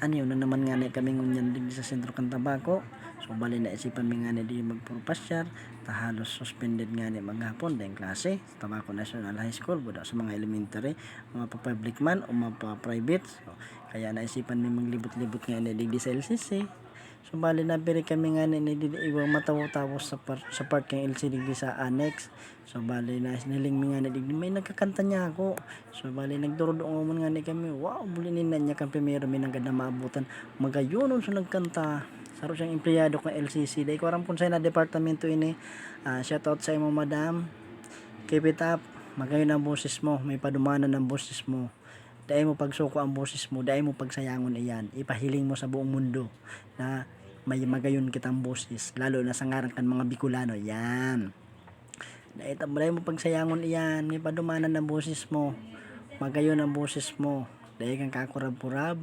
Ano na naman nga ni kami ngunyan din sa sentro kan tabako. So bali na isipan mi nga ni di magpurpasyar ta halos suspended nga ni maghapon dahil klase sa Tabaco National High School buda sa mga elementary, mga pa-public man o mga pa-private. So kaya naisipan mi maglibot-libot nga ni di sa LCC. So bali na biri kami nga ni iwang matawo-tawo sa part kang LCD sa annex. So bali na siniling mi nga ni digdi may nagkakanta niya ako. So bali nagduro-duo man nga ni kami. Wow, bulinin na niya kan primero mi nang ganda maabutan. Magayonon sa nagkanta. Saro siyang empleyado ng LCC. Dahil ko aram kung sa'yo na departamento ini. Shout out sa imo madam. Keep it up. Magayon ang boses mo. May padumanan ang boses mo. Dahil mo pagsuko ang boses mo. Dahil mo pagsayangon iyan. Ipahiling mo sa buong mundo na may magayon kitang boses. Lalo na sa ngaran kan mga Bicolano. Yan. Dahil mo pagsayangon iyan. May padumanan ang boses mo. Magayon ang boses mo. Dahil kang kakurab-kurab.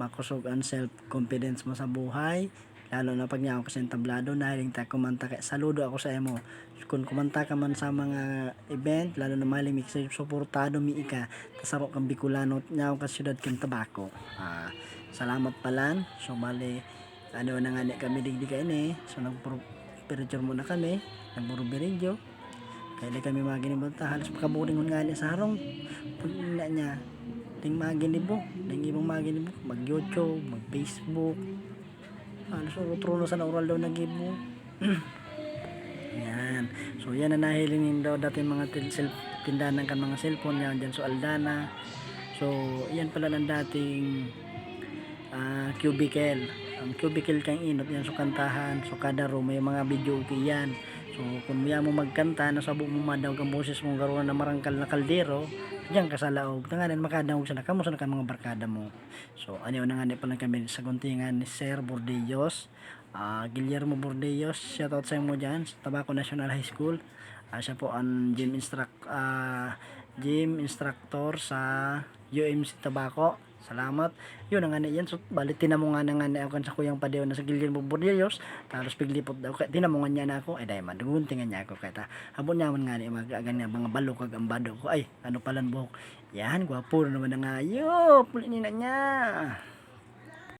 Makusog ang self-confidence mo sa buhay. Lalo na pag niya ako sa entablado na hiling ta kumanta ka. Saludo ako sa imo. Kung kumanta ka man sa mga event, lalo na maling mi suportado mi ika, kasaro kang Bicolano niya ako ka syudad kan Tabaco. Salamat palan. So bali ano na nga ni kami digdi kay ni. So nagpicture muna kami, nagburubiridyo. Kaya di kami maginibota halos makaburing nga ni sa harong. Pag na niya ting maginibo, ting ibang maginibo, mag YouTube, mag Facebook. So utro na sa oral daw nagibo. Yan. So yan na nahilingin daw dati mga tindahan kan mga cellphone yan dyan so Aldana. So yan pala ng dating cubicle. Ang cubicle kang inot yan so kantahan. So kada room may mga video okay yan. So kung mo magkanta nasabo mo madaw kang boses mo garuan na marangkal na kaldero diyan ka sa laog tanganan makadawog sa nakamo sa mga barkada mo. So ano na nga ni pala kami sa guntingan ni Sir Bordellos, Guillermo Bordellos, shout out sa mo diyan sa Tabaco National High School. Siya po ang gym instructor sa UMC Tabaco. Salamat. Yun ang nga yan. So, bali, tinamungan na nga na ako sa kuyang padew na sa Guillermo Bordellos. Tapos piglipot daw. Tinamungan niya na ako. Ay, dahil maduguntingan niya ako. Kaya habon niya man nga niya magagan niya mga balok kag ambado ko. Ay, ano palan buhok. Yan, gwapo na naman na nga. Yo, pulinin na niya.